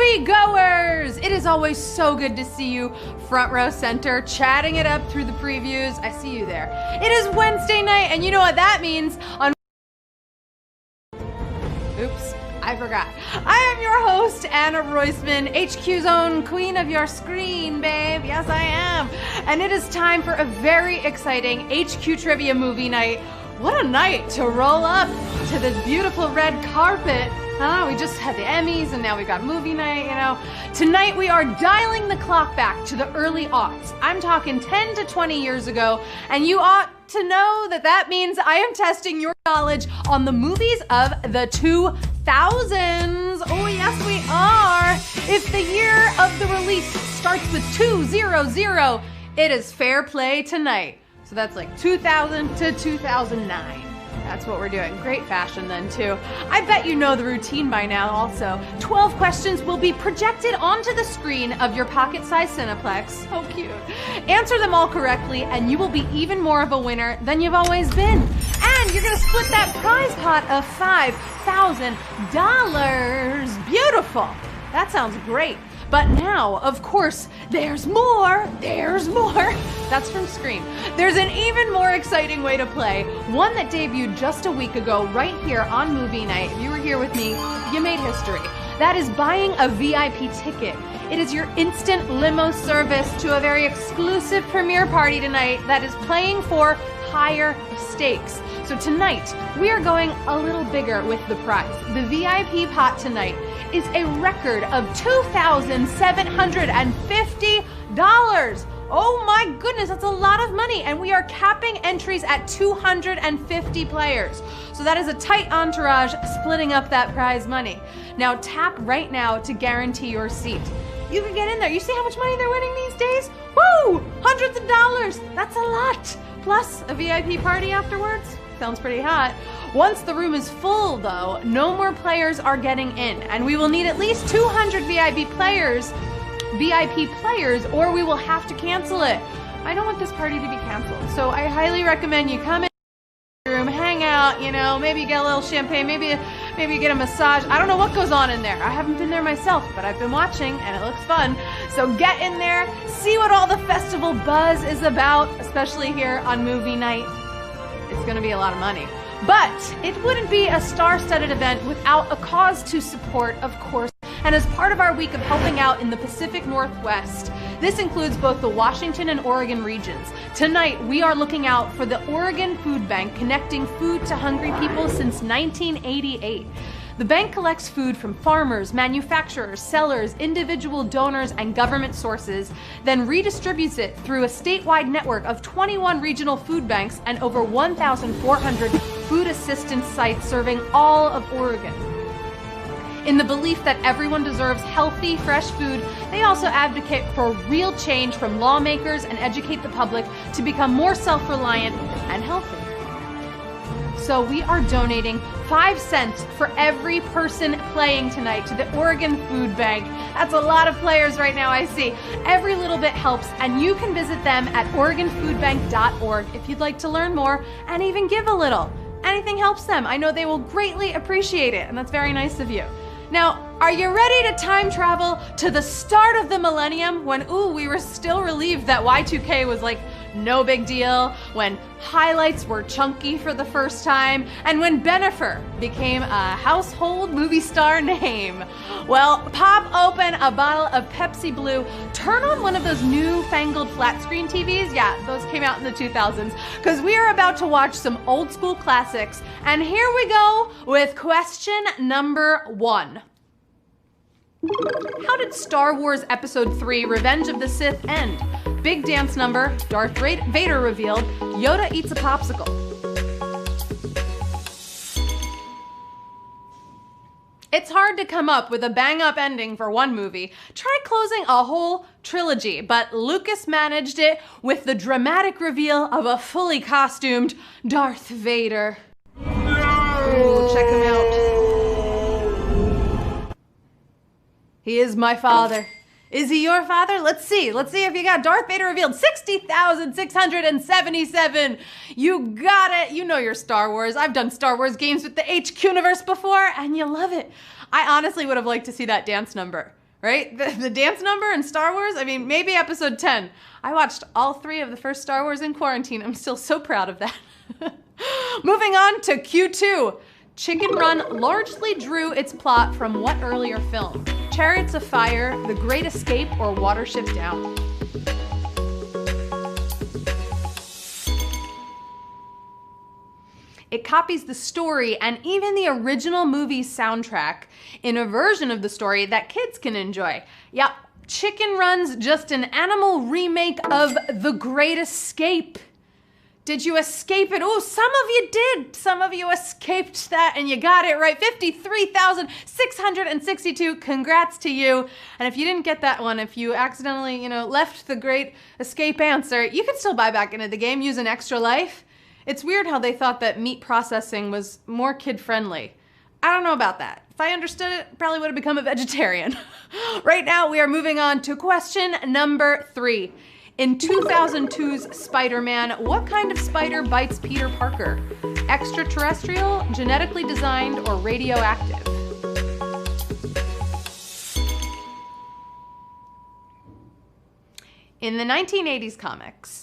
Moviegoers! It is always so good to see you front row center, chatting it up through the previews. I see you there. It is Wednesday night, and you know what that means. Oops, I forgot. I am your host, Anna Roisman, HQ's own queen of your screen, babe. Yes, I am. And it is time for a very exciting HQ Trivia movie night. What a night to roll up to this beautiful red carpet. We just had the Emmys and now we've got movie night, you know. Tonight we are dialing the clock back to the early aughts. I'm talking 10 to 20 years ago, and you ought to know that that means I am testing your knowledge on the movies of the 2000s. Oh yes, we are. If the year of the release starts with 200, it is fair play tonight. So that's like 2000 to 2009. That's what we're doing. Great fashion then too. I bet you know the routine by now also. 12 questions will be projected onto the screen of your pocket-sized Cineplex. So cute. Answer them all correctly and you will be even more of a winner than you've always been. And you're gonna split that prize pot of $5,000. Beautiful. That sounds great. But now, of course, there's more. That's from Scream. There's an even more exciting way to play, one that debuted just a week ago right here on Movie Night. If you were here with me, you made history. That is buying a VIP ticket. It is your instant limo service to a very exclusive premiere party tonight that is playing for higher stakes. So tonight, we are going a little bigger with the prize. The VIP pot tonight is a record of $2,750. Oh my goodness, that's a lot of money. And we are capping entries at 250 players. So that is a tight entourage splitting up that prize money. Now tap right now to guarantee your seat. You can get in there. You see how much money they're winning these days? Woo! Hundreds of dollars. That's a lot. Plus a VIP party afterwards. Sounds pretty hot. Once the room is full, though, no more players are getting in, and we will need at least 200 VIP players, or we will have to cancel it. I don't want this party to be canceled, so I highly recommend you come in the room, hang out, you know, maybe get a little champagne, maybe get a massage. I don't know what goes on in there. I haven't been there myself, but I've been watching, and it looks fun. So get in there, see what all the festival buzz is about, especially here on Movie Night. It's gonna be a lot of money. But it wouldn't be a star-studded event without a cause to support, of course. And as part of our week of helping out in the Pacific Northwest, this includes both the Washington and Oregon regions. Tonight, we are looking out for the Oregon Food Bank, connecting food to hungry people since 1988. The bank collects food from farmers, manufacturers, sellers, individual donors, and government sources, then redistributes it through a statewide network of 21 regional food banks and over 1,400 food assistance sites serving all of Oregon. In the belief that everyone deserves healthy, fresh food, they also advocate for real change from lawmakers and educate the public to become more self-reliant and healthy. So we are donating 5 cents for every person playing tonight to the Oregon Food Bank. That's a lot of players right now, I see. Every little bit helps, and you can visit them at OregonFoodBank.org if you'd like to learn more and even give a little. Anything helps them. I know they will greatly appreciate it, and that's very nice of you. Now, are you ready to time travel to the start of the millennium when, we were still relieved that Y2K was like no big deal, when highlights were chunky for the first time, and when Bennifer became a household movie star name? Well, pop open a bottle of Pepsi Blue, turn on one of those newfangled flat screen TVs, yeah, those came out in the 2000s, because we are about to watch some old school classics, and here we go with question number 1. How did Star Wars Episode 3 Revenge of the Sith end? Big dance number, Darth Vader revealed, Yoda eats a popsicle. It's hard to come up with a bang-up ending for one movie. Try closing a whole trilogy, but Lucas managed it with the dramatic reveal of a fully costumed Darth Vader. Ooh, check him out. He is my father. Is he your father? Let's see if you got Darth Vader revealed. 60,677. You got it. You know your Star Wars. I've done Star Wars games with the HQ universe before, and you love it. I honestly would have liked to see that dance number. right? The dance number in Star Wars, I mean, maybe episode 10. I watched all 3 of the first Star Wars in quarantine. I'm still so proud of that. Moving on to Q2. Chicken Run largely drew its plot from what earlier film? Chariots of Fire, The Great Escape, or Watership Down? It copies the story and even the original movie's soundtrack in a version of the story that kids can enjoy. Yep, Chicken Run's just an animal remake of The Great Escape. Did you escape it? Oh, some of you did. Some of you escaped that and you got it right. 53,662. Congrats to you. And if you didn't get that one, if you accidentally, left the Great Escape answer, you can still buy back into the game, use an extra life. It's weird how they thought that meat processing was more kid-friendly. I don't know about that. If I understood it, probably would have become a vegetarian. Right now, we are moving on to question number 3. In 2002's Spider-Man, what kind of spider bites Peter Parker? Extraterrestrial, genetically designed, or radioactive? In the 1960s comics,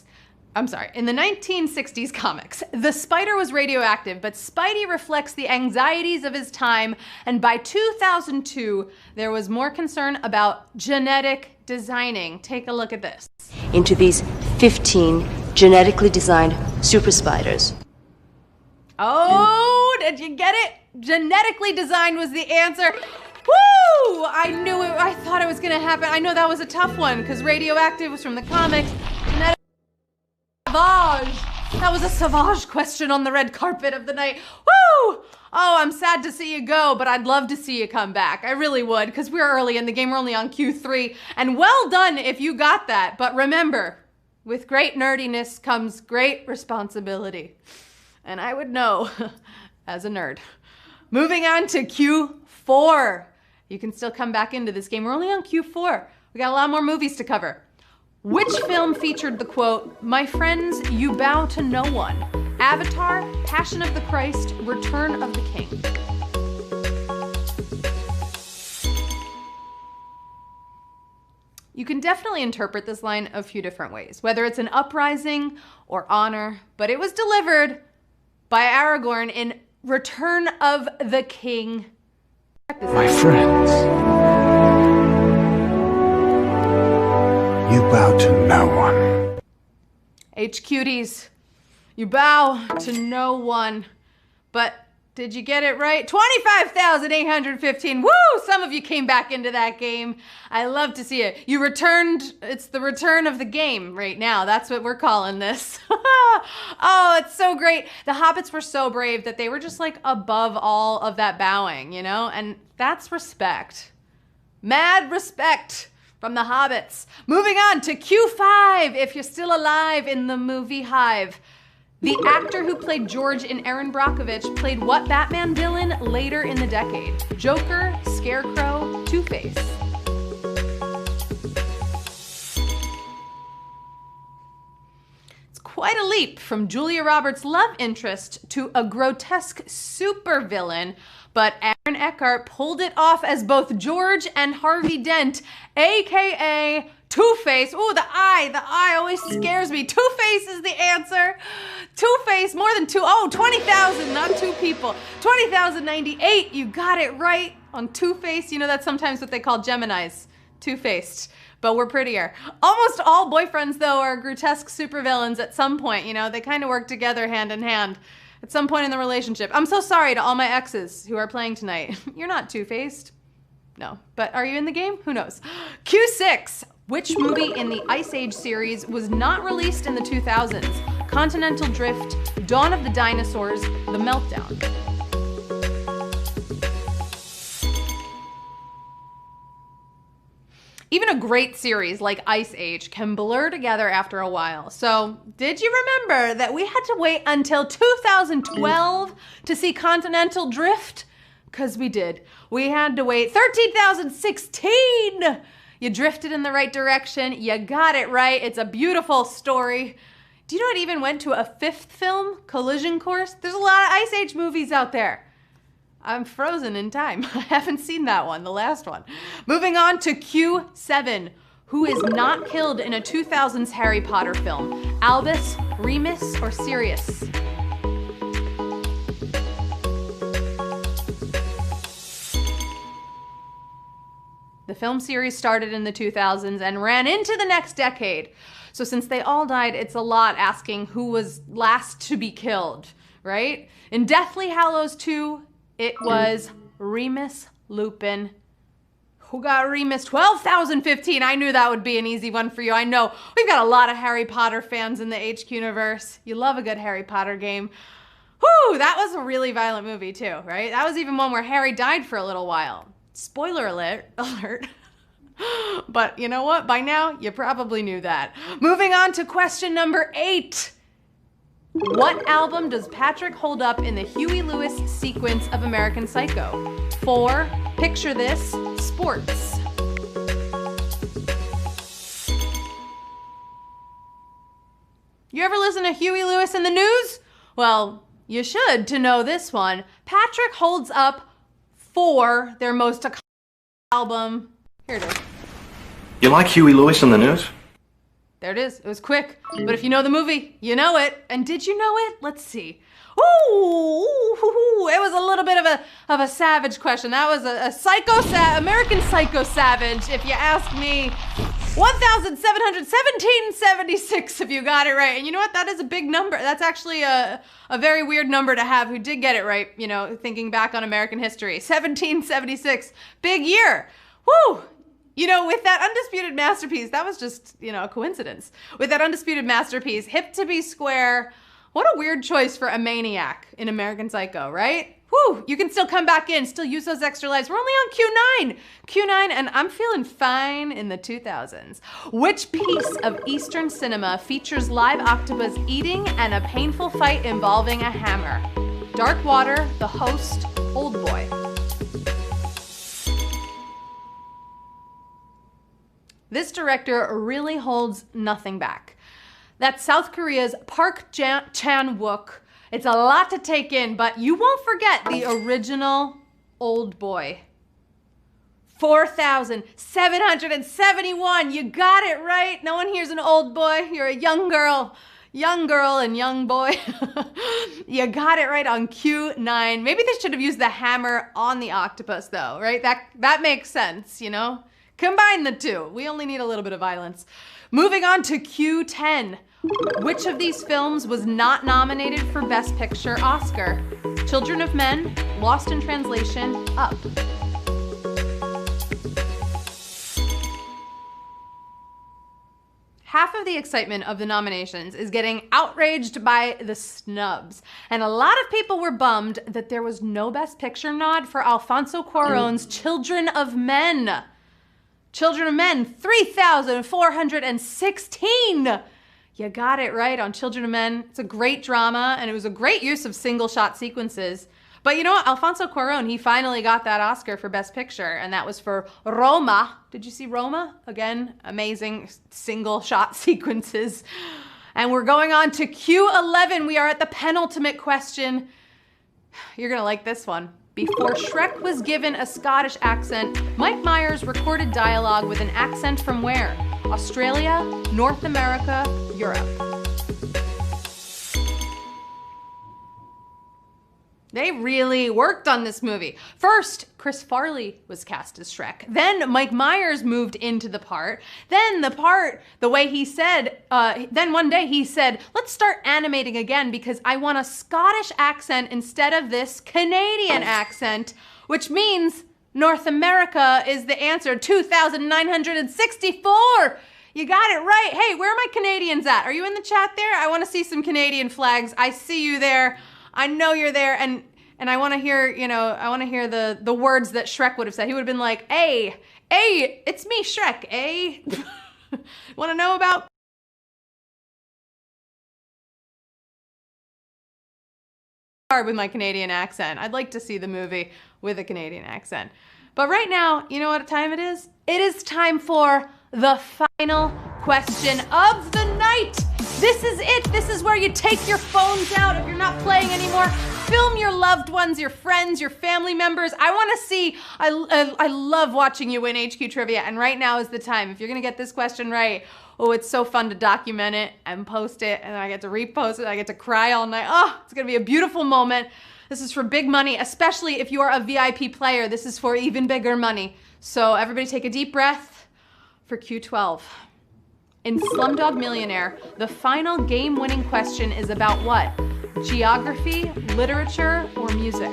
the spider was radioactive, but Spidey reflects the anxieties of his time, and by 2002, there was more concern about genetic designing. Take a look at this. Into these 15 genetically designed super spiders. Oh, did you get it? Genetically designed was the answer. Woo! I knew it. I thought it was going to happen. I know that was a tough one because radioactive was from the comics. Genetic Savage. That was a Savage question on the red carpet of the night. Woo! Oh, I'm sad to see you go, but I'd love to see you come back. I really would, because we're early in the game. We're only on Q3. And well done if you got that. But remember, with great nerdiness comes great responsibility. And I would know as a nerd. Moving on to Q4. You can still come back into this game. We're only on Q4. We got a lot more movies to cover. Which film featured the quote, "My friends, you bow to no one"? Avatar, Passion of the Christ, Return of the King. You can definitely interpret this line a few different ways, whether it's an uprising or honor, but it was delivered by Aragorn in Return of the King. My friends, you bow to no one. HQties, you bow to no one. But did you get it right? 25,815. Woo! Some of you came back into that game. I love to see it. You returned. It's the return of the game right now. That's what we're calling this. Oh, it's so great. The hobbits were so brave that they were just like above all of that bowing, and that's respect. Mad respect from the hobbits. Moving on to Q5, if you're still alive in the movie Hive. The actor who played George in Erin Brockovich played what Batman villain later in the decade? Joker, Scarecrow, Two-Face. It's quite a leap from Julia Roberts' love interest to a grotesque supervillain, but Aaron Eckhart pulled it off as both George and Harvey Dent, aka Two-Face. Ooh, the eye always scares me. Two-Face is the answer. Two-Face, more than 20,000, not 2 people. 20,098, you got it right on Two-Face. That's sometimes what they call Geminis, two-faced, but we're prettier. Almost all boyfriends, though, are grotesque supervillains at some point. They kind of work together hand in hand at some point in the relationship. I'm so sorry to all my exes who are playing tonight. You're not two-faced. No, but are you in the game? Who knows? Q6. Which movie in the Ice Age series was not released in the 2000s? Continental Drift, Dawn of the Dinosaurs, The Meltdown. Even a great series like Ice Age can blur together after a while. So, did you remember that we had to wait until 2012 to see Continental Drift? Because we did. We had to wait 13,016! You drifted in the right direction. You got it right. It's a beautiful story. Do you know it even went to a 5th film, Collision Course? There's a lot of Ice Age movies out there. I'm frozen in time. I haven't seen that one, the last one. Moving on to Q7. Who is not killed in a 2000s Harry Potter film? Albus, Remus, or Sirius? The film series started in the 2000s and ran into the next decade. So since they all died, it's a lot asking who was last to be killed, right? In Deathly Hallows 2, it was Remus Lupin. Who got Remus? 12,015. I knew that would be an easy one for you. I know we've got a lot of Harry Potter fans in the HQ-universe. You love a good Harry Potter game. Whew, that was a really violent movie too, right? That was even one where Harry died for a little while. Spoiler alert. But you know what? By now, you probably knew that. Moving on to question number 8. What album does Patrick hold up in the Huey Lewis sequence of American Psycho? 4, Picture This, Sports. You ever listen to Huey Lewis in the News? Well, you should to know this one. Patrick holds up 4, their most iconic album. Here it is. You like Huey Lewis in the News? There it is. It was quick. But if you know the movie, you know it. And did you know it? Let's see. Ooh, it was a little bit of a savage question. That was a American Psycho savage, if you ask me. 1,776 if you got it right. And you know what? That is a big number. That's actually a very weird number to have who did get it right, you know, thinking back on American history. 1776. Big year. Woo! You know, with that Undisputed Masterpiece, that was just, you know, a coincidence. With that Undisputed Masterpiece, Hip to Be Square, what a weird choice for a maniac in American Psycho, right? Whew, you can still come back in, still use those extra lives. We're only on Q9, and I'm feeling fine in the 2000s. Which piece of Eastern cinema features live octopus eating and a painful fight involving a hammer? Dark Water, The Host, Old Boy. This director really holds nothing back. That's South Korea's Park Chan-wook. It's a lot to take in, but you won't forget the original Old Boy. 4,771. You got it right. No one here's an old boy. You're a young girl and young boy. You got it right on Q9. Maybe they should have used the hammer on the octopus though, right? That makes sense, you know? Combine the two. We only need a little bit of violence. Moving on to Q10. Which of these films was not nominated for Best Picture Oscar? Children of Men, Lost in Translation, Up. Half of the excitement of the nominations is getting outraged by the snubs. And a lot of people were bummed that there was no Best Picture nod for Alfonso Cuarón's Children of Men. Children of Men, 3,416. You got it right on Children of Men. It's a great drama, and it was a great use of single-shot sequences. But you know what? Alfonso Cuarón, he finally got that Oscar for Best Picture, and that was for Roma. Did you see Roma? Again, amazing single-shot sequences. And we're going on to Q11. We are at the penultimate question. You're gonna like this one. Before Shrek was given a Scottish accent, Mike Myers recorded dialogue with an accent from where? Australia, North America, Europe. They really worked on this movie. First, Chris Farley was cast as Shrek. Then Mike Myers moved into the part. Then the way he said, then one day he said, let's start animating again because I want a Scottish accent instead of this Canadian accent, which means North America is the answer, 2,964. You got it right. Hey, where are my Canadians at? Are you in the chat there? I want to see some Canadian flags. I see you there. I know you're there, and I want to hear, you know, I want to hear the words that Shrek would have said. He would have been like, hey, it's me, Shrek, Want to know about? With my Canadian accent. I'd like to see the movie with a Canadian accent. But right now, you know what time it is? It is time for the final question of the night. This is it. This is where you take your phones out if you're not playing anymore. film your loved ones, your friends, your family members. I want to see, I love watching you win HQ Trivia, and right now is the time. If you're going to get this question right, oh, it's so fun to document it and post it, and I get to repost it, I get to cry all night. Oh, it's going to be a beautiful moment. This is for big money, especially if you are a VIP player. This is for even bigger money. So everybody take a deep breath for Q12. In Slumdog Millionaire, the final game-winning question is about what? Geography, literature, or music?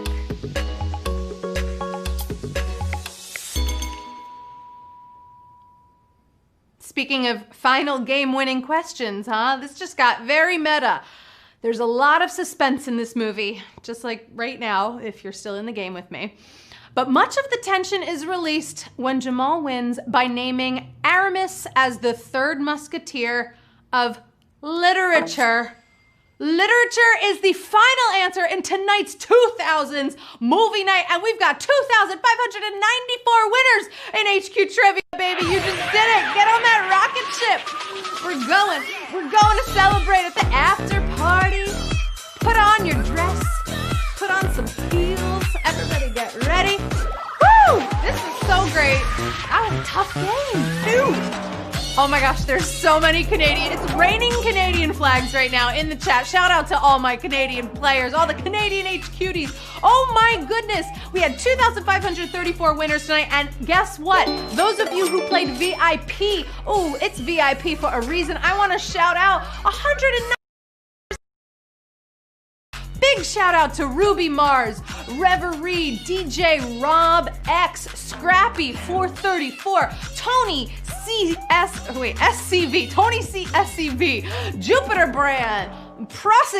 Speaking of final game-winning questions, huh? This just got very meta. There's a lot of suspense in this movie, just like right now, if you're still in the game with me. But much of the tension is released when Jamal wins by naming Aramis as the third musketeer of literature. Literature is the final answer in tonight's 2000s movie night, and we've got 2,594 winners in HQ Trivia, baby. You just did it. Get on that rocket ship. We're going to celebrate at the after party. Put on your dress, put on some heels. Everybody get ready. Woo! This is so great. That was a tough game, too. Oh my gosh, there's so many Canadian. It's raining Canadian flags right now in the chat. Shout out to all my Canadian players, all the Canadian HQties. Oh my goodness. We had 2,534 winners tonight, and guess what? Those of you who played VIP, ooh, it's VIP for a reason. I want to shout out 109. Big shout out to Ruby Mars, Reverie, DJ Rob X, Scrappy 434, Tony SCV, Tony C SCV, Jupiter Brand, Prosecute.